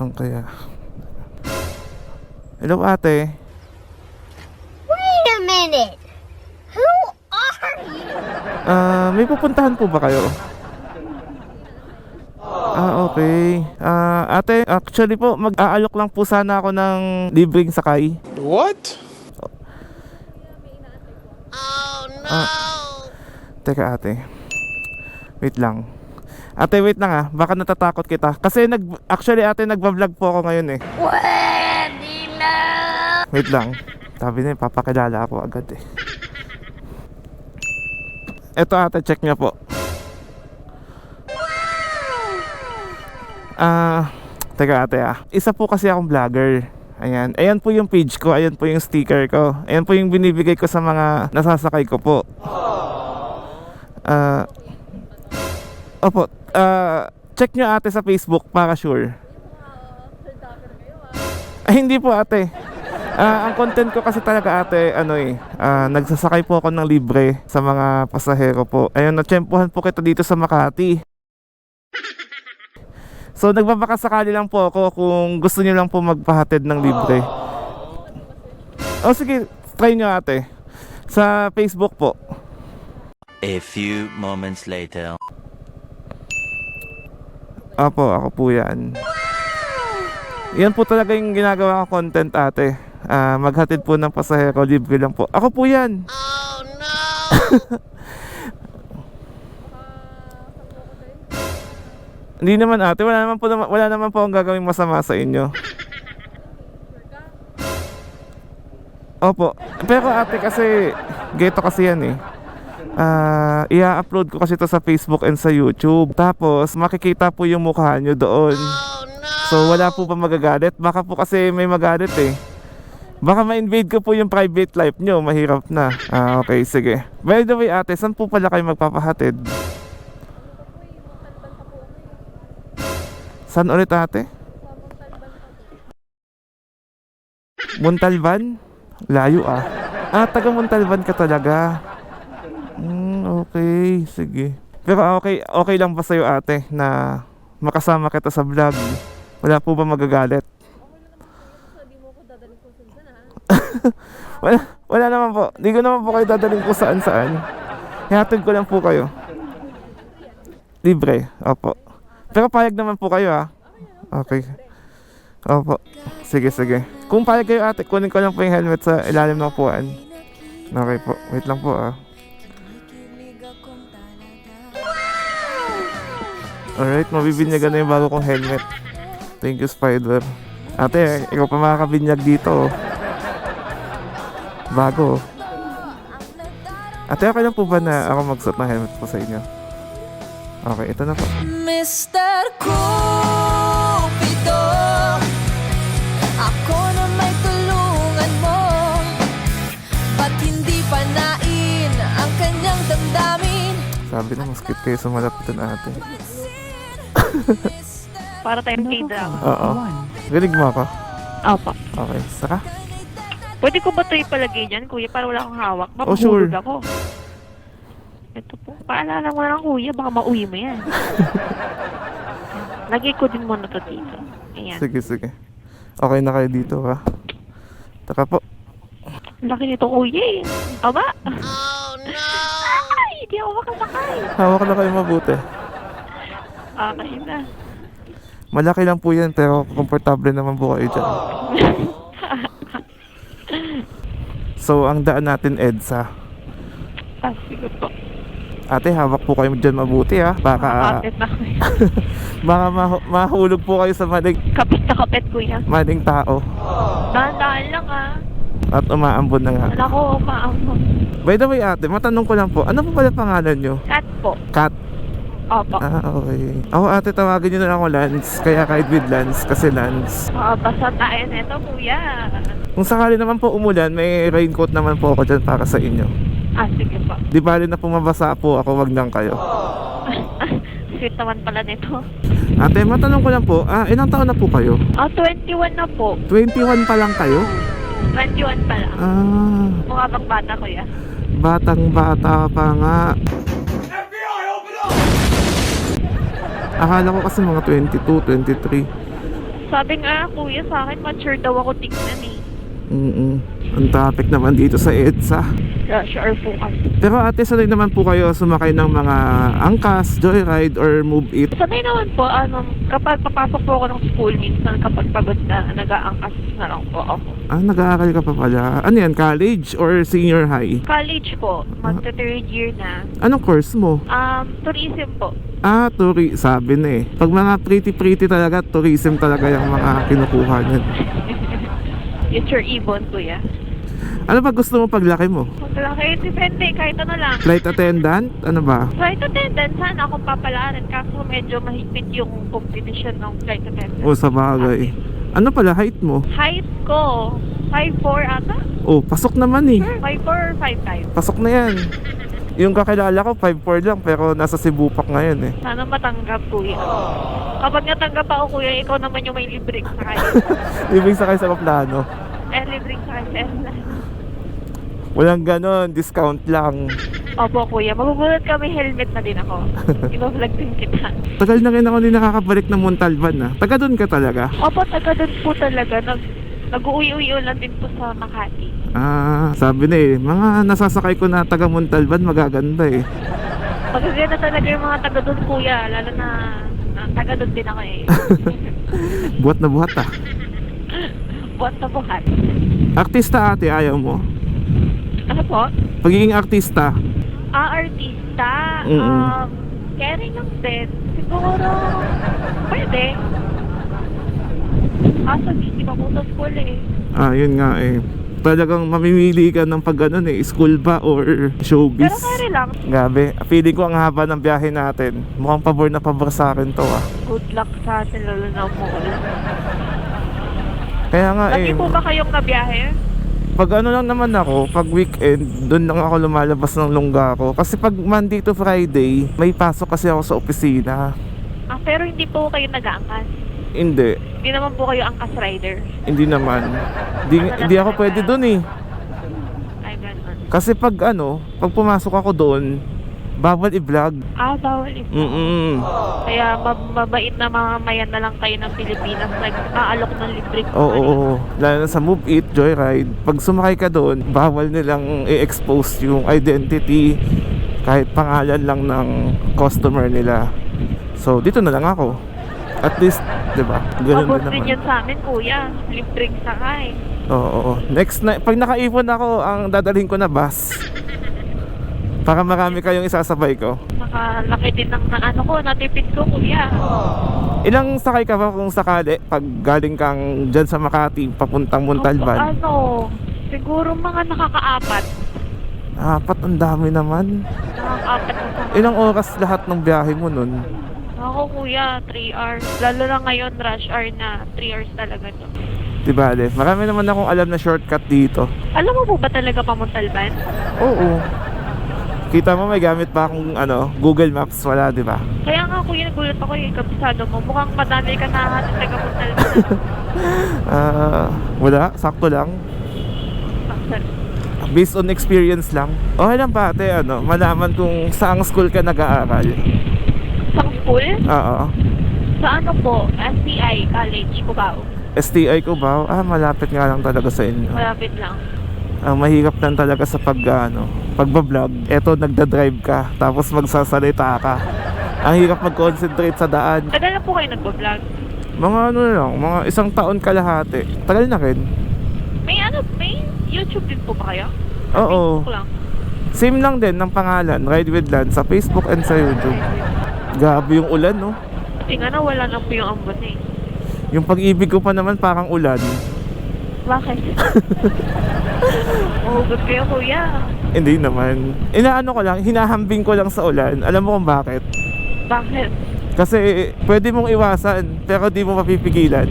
Ang kaya. Hello ate. Wait a minute. Who are you? May pupuntahan po ba kayo? Okay. Ate, actually po, mag-aalok lang po sana ako ng libreng sakay. What? Oh no. Teka ate. Wait lang. Ate, wait lang ah. Baka natatakot kita. Kasi actually ate, nagbablog po ako ngayon eh. Pwede na. Wait lang. Sabi niya, papakilala ako agad eh. Eto ate, check niya po. Teka ate ah. Isa po kasi akong vlogger. Ayan. Ayan po yung page ko. Ayan po yung sticker ko. Ayan po yung binibigay ko sa mga nasasakay ko po. Opo. Check nyo ate sa Facebook para sure. Ay, hindi po ate. Ang content ko kasi talaga ate, nagsasakay po ako ng libre sa mga pasahero po. Ayun, natsyempohan po kita dito sa Makati. So nagbabakasakali lang po ako kung gusto niyo lang po magpahatid ng libre. O sige, try nyo ate. Sa Facebook po. A few moments later. Apo, ako po yan. Yan po talaga yung ginagawa ko content ate. Maghatid po ng pasahero, libre lang po. Ako po yan. Oh no. Hindi naman ate, wala naman po akong gagawing masama sa inyo. Opo. Pero ate kasi geto kasi yan eh. I-upload ko kasi ito sa Facebook and sa YouTube. Tapos makikita po yung mukha nyo doon. So wala po pa magagalit. Baka po kasi may magalit eh. Baka ma-invade ko po yung private life nyo. Mahirap na. Okay, sige. By the way ate, saan po pala kayo magpapahatid? Saan ulit ate? Montalban? Layo ah. Taga Montalban ka talaga. Okay, sige. Pero okay lang ba sa'yo ate na makasama kita sa vlog? Wala po ba magagalit? wala naman po. Di ko naman po kayo dadaling kung saan. Hihatid ko lang po kayo. Libre, opo. Pero payag naman po kayo ah. Okay. Opo. Sige. Kung payag kayo ate, kunin ko lang po yung helmet sa ilalim ng upuan. Okay po. Wait lang po ah. Alright, mabibinyagan na yung bago kong helmet. Thank you, Spider. Ate, ikaw pa makakabinyag dito. Bago. Ate, okay lang po ba na ako magsuot ng helmet po sa inyo? Okay, ito na po. Mr. Cupido, ako na may tulungan mo. Ba't hindi panain ang kanyang damdamin? Sabi na, maskip kayo sa malapitan ate. Para tayong K-drama. Oo. Rinig mo ako? Opo. Okay, saka? Pwede ko ba ito ipalagay dyan, kuya, para wala akong hawak? Oh, sure. Mapuhulog ako. Ito po. Paalala mo lang, kuya, baka mauwi mo yan. Lagay ko din muna to dito. Ayan. Sige. Okay na kayo dito ha? Taka po. Laki nito, kuya eh. Aba? Oh no. Ay, hindi ako makasakay. Hawak na kayo mabuti. Kasi na. Malaki lang po yan pero komportable naman po kayo dyan. So ang daan natin EDSA. Sige po. Ate, hawak po kayo dyan mabuti ha. Baka Kapit na, kuya. baka mahulog po kayo sa Kapit na kapit, kuya. maling tao. Dahan-dahan lang ah. At umaambon na nga. Wala ko umaambon. By the way ate, matanong ko lang po, ano po pala pangalan nyo? Cat po. Kat? Opo. Okay. Ako ate, tawagin nyo na lang ako Lance. Kaya kahit with Lance, kasi Lance. Basta tayo nito, kuya. Kung sakali naman po umulan, may raincoat naman po ako dyan para sa inyo. Sige po. Di bali na pumabasa po ako, wag lang kayo. Sweet naman pala nito. Ate, matanong ko lang po, ilang taon na po kayo? 21 na po. 21 pa lang kayo? 21 pa lang. Mukha bang bata, kuya? Batang bata pa nga. Akala ko kasi mga 22, 23. Sabi nga, kuya, sa akin, mature daw ako tignan eh. Ang topic naman dito sa EDSA. Rush hour po kasi. Pero ate, sanay naman po kayo sumakay ng mga angkas, joyride, or move it? Sanay naman po, kapag papasok po ako ng school, minsan kapag pagod na, nag-aangkas na lang po ako. Nag-aaral ka pa pala. Ano yan, college or senior high? College po, magta-third year na. Anong course mo? Tourism po. Sabi na eh. Pag mga pretty talaga, tourism talaga yung mga kinukuha niyan. Future Ibon, kuya. Ano ba gusto mo paglaki mo? Kahit depende, kahit ano lang. Flight attendant? Ano ba? Flight attendant, sana akong papalaanan. Kaso medyo mahigpit yung competition ng flight attendant. O, sa bagay. Ano pala height mo? Height ko, 5'4 ata? Pasok naman eh. 5'4 or 5'5? Pasok na yan. Yung kakilala ko, 5'4 lang, pero nasa Cebu Park ngayon eh. Sana matanggap, kuya. Kapag natanggap ako, kuya, ikaw naman yung may libreng sakay. Ibig sakay sa plano. Libreng sakay sa airline. Walang ganon, discount lang. Opo, kuya. Magugulat kami, helmet na din ako. Iba-vlog din kita. Tagal na rin ako hindi nakakabalik ng Montalban ah. Taga doon ka talaga? Opo, taga doon po talaga. Nag-uwi-uwi lang din po sa Makati. Sabi na eh, mga nasasakay ko na taga Montalban magaganda eh. Magaganda talaga yung mga taga doon, kuya. Lalo na taga doon din ako eh. Buhat na buhat ah. Buhat na buhat. Artista ate, ayaw mo? Ano po? Pagiging artista? Artista. Mm-mm. Caring lang din. Siguro, pwede. Hindi pa po sa school eh. Yun nga eh. Talagang mamimili ka ng pag ganun eh, school ba or showbiz? Pero carry lang. Gabi, feeling ko ang haba ng biyahe natin. Mukhang pabor na pabor sa akin to ah. Good luck sa atin, lalo na umuulan. Kaya nga Lagi eh, po ba kayong nabiyahe? pag ano lang naman ako, pag weekend, doon lang ako lumalabas ng lungga ko. Kasi pag Monday to Friday, may pasok kasi ako sa opisina. Pero hindi po kayo nag-aangkas. Hindi, Hindi naman po kayo angkas rider. hindi naman. Hindi ako pwede doon eh. Ay, ganun. Kasi pag pag pumasok ako doon, bawal i-vlog. Bawal ito. Kaya mabait na mamamayan na lang kayo ng Pilipinas. Nag-aalok ng libreng Oo. Lalo na sa Move It, Joyride. Pag sumakay ka doon, bawal nilang i-expose yung identity kahit pangalan lang ng customer nila. So, dito na lang ako. At least, di ba? Ganun Pabot din din naman. yan sa amin, kuya. Libreng sakay. Oo. Next na, pag nakaipon ako, ang dadalhin ko na bus. Para marami kayong isasabay ko. Nakalaki din ng natipid ko, kuya. Ilang sakay ka ba kung sakali pag galing kang dyan sa Makati papuntang Montalban? Siguro mga nakakaapat. 4, ang dami naman. Nakakaapat na sakay. Ilang oras lahat ng biyahe mo nun? Ako, kuya, 3 hours. Lalo na ngayon, rush hour na. 3 hours talaga to. Diba, Ale? Marami naman akong alam na shortcut dito. Alam mo po ba talaga pamuntalban? Oo. Kita mo may gamit pa akong Google Maps, wala, diba? Kaya nga, kuya, nagulat ako yung kabisado mo. Mukhang madami ka nahahatid taga muntalban. Wala, sakto lang. Based on experience lang. Okay lang pa, ate, malaman kung saang school ka nag-aaral. Sa school? Oo. Sa ano po? STI College, Cubao. STI ko ba? Malapit nga lang talaga sa inyo. Malapit lang. Ang mahirap lang talaga sa pagbablog. Eto, nagda-drive ka, tapos magsasalita ka. Ang hirap mag-concentrate sa daan. Tagal na po kayo nagbablog? Mga mga 1 taon kalahati. Tagal na rin. May YouTube din po ba kayo? Oo. Facebook lang. Same lang din ng pangalan, Ride with Lance, sa Facebook and sa YouTube. Grabe yung ulan, no? Kasi nga wala na po yung ambon eh. Yung pag-ibig ko pa naman parang ulan. Bakit? Good kayo, kuya. Hindi naman. Ko lang, hinahambing ko lang sa ulan. Alam mo kung bakit? Bakit? Kasi pwede mong iwasan, pero di mo mapipigilan.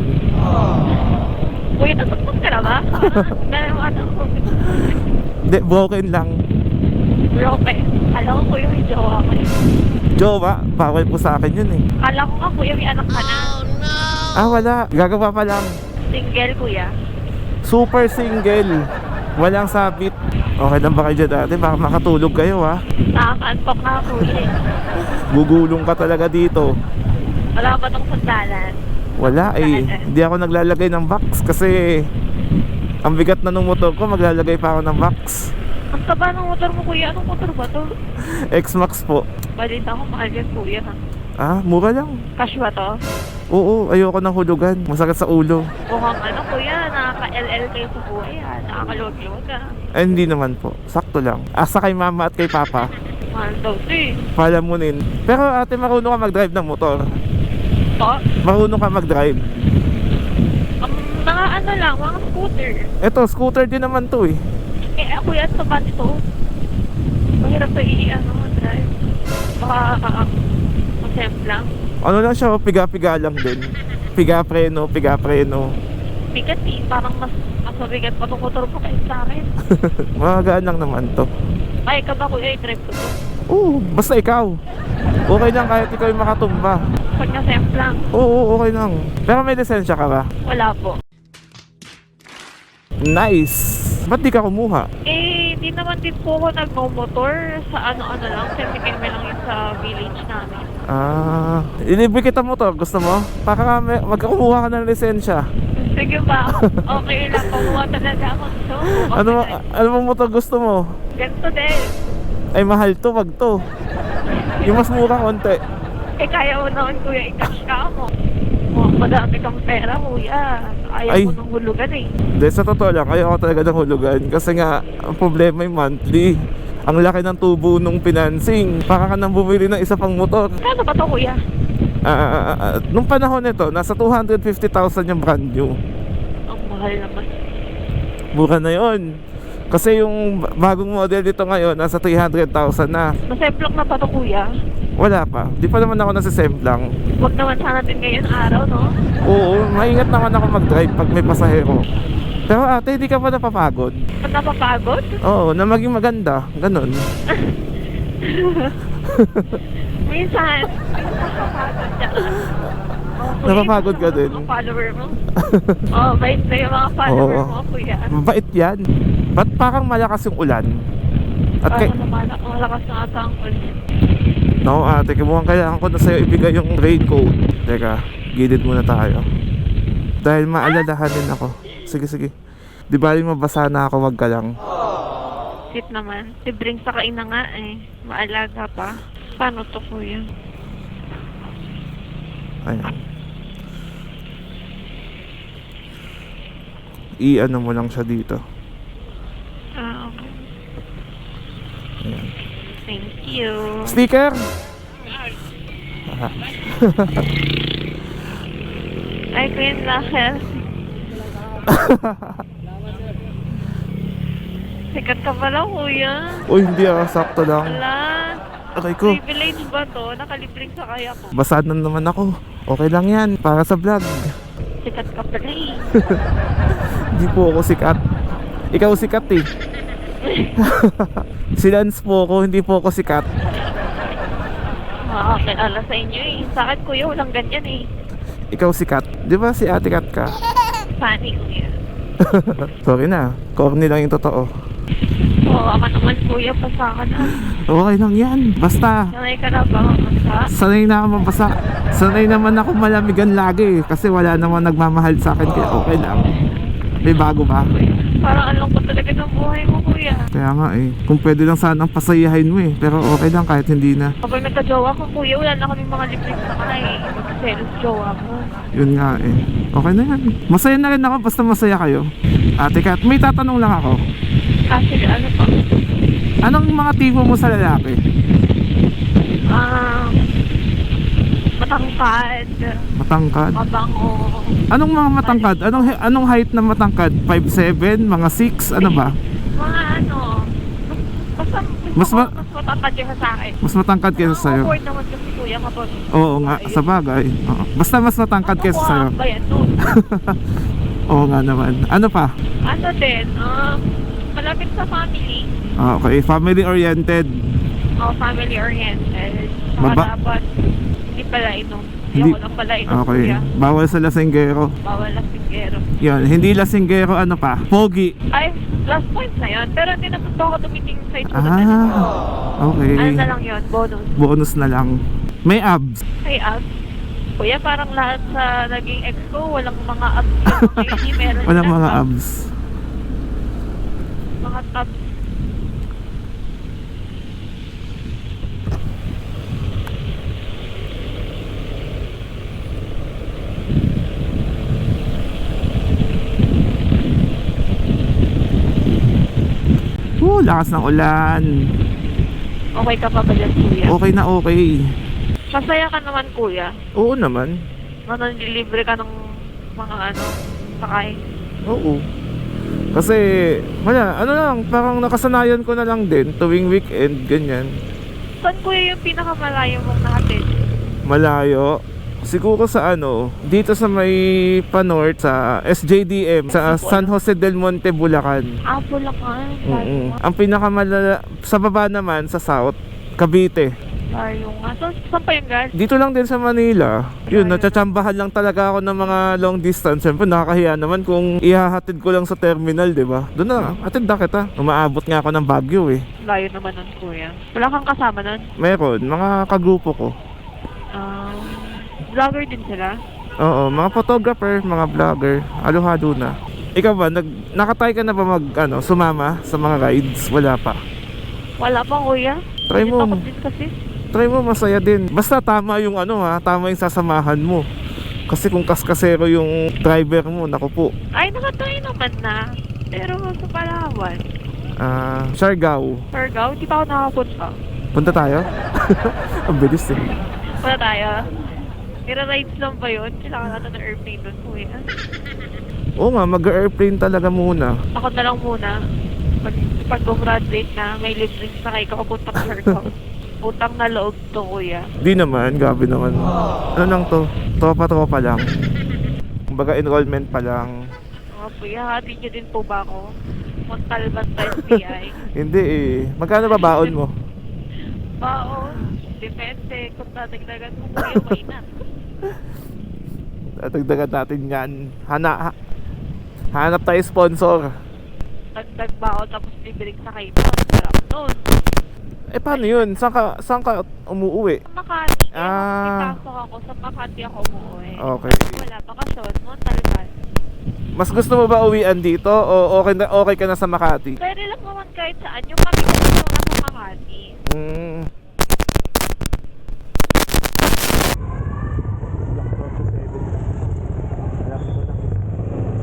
Kuya, nasaktan ka na ba? Hindi, broken lang. Broke. Alam ko, kuya, may jowa ko eh. Jowa, bawal po sa akin yun eh. Alam ko nga, kuya, may anak ka na. Wala. Gagawa pa lang. Single, kuya. Super single. Walang sabit. Okay lang ba kayo dyan dati? Baka makatulog kayo ha. Nakaka-antok nga, kuya. Gugulong ka talaga dito. Wala pa tong sandalan. Wala eh. Hindi ako naglalagay ng box kasi ang bigat na ng motor ko, maglalagay pa ako ng box. Ang taba ng motor mo, kuya. Anong motor ba to? X-Max po. Balita ko mahal yan, kuya. Mura lang. Cash ba to? Oo, ayoko ng hulugan. Masakit sa ulo. Mukhang ano, kuya, nakaka-LL kayo sa buhay, nakaka-load-load, Ay, hindi naman po. Sakto lang. Asa kay mama at kay papa. Mahal daw to eh. Palamunin. Pero ate, marunong ka mag-drive ng motor. Po? Marunong ka mag-drive. Mga ano lang, mga scooter. Eto, scooter din naman to eh. Eh, kuya, sa ba ito? Mahirap to drive. Baka, masemplang. Ano lang siya, piga-piga lang din. Piga-preno. Bigat eh, parang mas mabigat pa itong motor mo kaysa sa akin. Magaan lang naman to. Ay, ka ba kuya, i-drive ko to? Oo, basta ikaw. Okay lang kahit ikaw yung makatumba. Pag nasemplang, Oo, okay lang. Pero may lisensya ka ba? wala po. Nice! Ba't di ka kumuha? Eh, di naman din po ako nagmo-motor sa ano-ano lang. Semi-keme lang yun sa village namin. Ilibre kita motor. Gusto mo? Para magkakumuha ka ng lisensya. Sige ba? Okay lang. Kumuha talaga ako. So, Ano mong motor gusto mo? ganito din. Ay, mahal to, wag to. Yung mas mura konti. Eh, kaya mo naman kuya, i-cash ka mo. Oh, madami kang pera kuya. Ayaw Ay. mo nang hulugan eh. Hindi, sa totoo lang, ayoko talaga ng hulugan. Kasi nga, ang problema yung monthly. Ang laki ng tubo nung financing. Para ka nang bumili ng isa pang motor. Kano ba to kuya? Nung panahon nito, nasa 250,000 yung brand new. Ang mahal naman. Mura na yon. Kasi yung bagong model dito ngayon, nasa 300,000 na. Masemplang na pa to kuya. Wala pa. Di pa naman ako nasisemplang. Huwag naman sana din ngayon araw, no? Oo, maingat naman ako mag-drive pag may pasahero. Pero ate, di ka ba napapagod? Pag napapagod? Oo, na maging maganda. Ganon. Minsan napapagod ka. Oh, Napapagod ka din. Mga follower mo. Oh, bait na yung mga follower Oo. mo, kuya. Mabait yan. Ba't parang malakas yung ulan? At kay... Parang malakas na ata ang ulit. No, ate, mukhang kailangan ko na sa'yo ibigay yung raincoat. Teka, gilid muna tayo. Dahil maalalahanin ako. Sige. Di ba rin mabasa na ako, wag ka lang. Sit naman. Libreng sakain na nga eh. Maalaga pa. Paano to, kuya? Ayan. I-ano mo lang siya dito. Okay. Ayan. Thank you. Sticker! Ay, kuya, Lahel. Sikat ka pala, kuya. Uy, hindi sakto lang. Wala. Aray ko. Privilege ba to? Nakalibreng sakay ako. Basad na naman ako. Okay lang yan, para sa vlog. Sikat ka pala eh. Hindi po ako sikat. Ikaw sikat eh. Si Lance po ako, hindi po ako sikat. Makakakilala sa inyo eh. Sa akin, kuya, walang ganyan eh. Ikaw sikat. Di ba si Ate Kat ka? Funny, kuya. Sorry na, corny lang yung totoo. Oo, ako naman, kuya, pasa ka na. Okay lang yan, basta. Sanay ka na ba mabasa? Sanay na ako mabasa. Sanay naman ako malamigan lagi kasi wala naman nagmamahal sa akin kaya okay lang. May bago ba? Parang alam ko talaga ng buhay mo, kuya. Kaya nga eh, kung pwede lang sanang pasayahin mo eh. Pero okay lang kahit hindi na. Kapag nagka-jowa ko, kuya, wala na kami mga libreng sakay. Magkaselos jowa mo. Yun nga eh. Okay na yan. Masaya na rin ako basta masaya kayo. Ate Kat, may tatanong lang ako. Sige, ano pa? Anong mga tipo mo sa lalaki? Matangkad. Matangkad? Mabango. Anong mga matangkad? Anong height na matangkad? 5'7"? Mga 6? Ano ba? Mga ano. Basta Mas mas matangkad yung sa akin. Mas matangkad kaysa sa'yo? Awkward naman kasi kuya kapag... Oo nga, sa bagay. Oo. Basta mas matangkad kaysa sa'yo. Ba yan doon? Oo nga naman. Ano pa? Ano din, malapit sa family. Okay, family oriented. Family oriented. Saka Maba- dapat hindi pala inom. Hindi- Ayoko lang pala inom, Okay, kuya. bawal sa lasinggero. Bawal lang singgero. Yun, hindi lasinggero, ano pa? Pogi. Ay, last point na yun. Pero hindi naman to ako tumiting sa itsura na Ah, okay. Ano na lang yun, bonus. Bonus na lang. May abs. Ay, abs. Kuya, parang lahat sa naging ex ko, walang mga abs yung mga hindi meron Walang lang mga abs. mga tabs. Lakas ng ulan. Okay ka pa ba dyan, kuya? Okay na okay. Masaya ka naman, kuya. Oo naman. Nanilibre ka ng mga sakay. Oo. Kasi, wala, ano lang, parang nakasanayan ko na lang din tuwing weekend, ganyan. Saan, kuya, yung pinakamalayo mong nahatid? Malayo. Siguro sa dito sa may pa-north, sa SJDM, sa San Jose del Monte, Bulacan. Bulacan. Ang pinakamalala, sa baba naman, sa south, Cavite. Layo nga. Saan pa yung guys? Dito lang din sa Manila. Yun, natsatsambahan lang talaga ako ng mga long distance. Siyempre, nakakahiya naman kung ihahatid ko lang sa terminal, di ba? Doon na, hatid na kita. Umaabot nga ako ng Baguio eh. Layo naman nun, kuya. Wala kang kasama nun? Meron, mga kagrupo ko. Vlogger din sila? Oo, mga photographer, mga vlogger. Halo-halo na. Ikaw ba, nakatry ka na ba sumama sa mga rides? Wala pa. Wala pa, kuya. Try mo. Takot din kasi. Try mo, masaya din. Basta tama yung tama yung sasamahan mo. Kasi kung kaskasero yung driver mo, naku po. Ay, nakatry naman na. Pero sa Palawan. Siargao. Siargao, di pa ako nakapunta. Punta tayo? Ang bilis eh. Punta tayo. Ira-rides lang ba yun? Kailangan natin ng airplane doon, kuya. Oo nga, mag-airplane talaga muna. Ako na lang muna. Pag graduate na, may libreng sakay ka papunta sa Siargao. Utang na loob to, kuya. Di naman, gabi naman. Ano lang to? Tropa-tropa lang. Kumbaga enrollment pa lang. Mga kuya, hati niyo din po ba ako? Montalban sa SBI. Hindi eh. Magkano ba baon mo? Baon. Depende. Kung tatagdagan mo, kuya, mainat. Tatagdagan natin yan. Hanap tayo sponsor. Dagdag baon tapos libreng sakay pa. Sarap nun. Paano yun? Saan ka umuwi? Sa Makati. Ah. Ipasok ako. Sa Makati ako umuwi. Okay. Wala bakasyon. Montalban. Mas gusto mo ba uwian dito o okay ka na sa Makati? Pwede lang naman kahit saan. Yung kami kasi yung nasa Makati.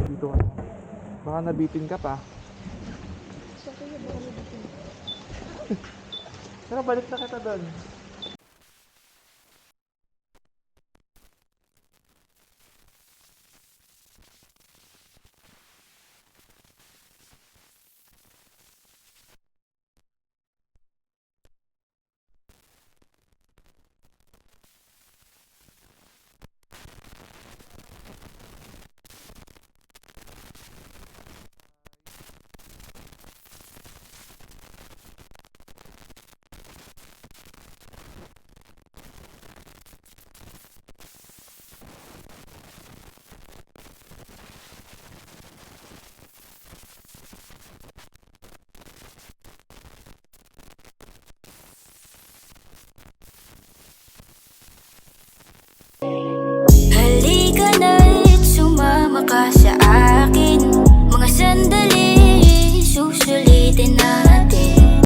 Dito baka nabitin ka pa. Pero balik na kita doon.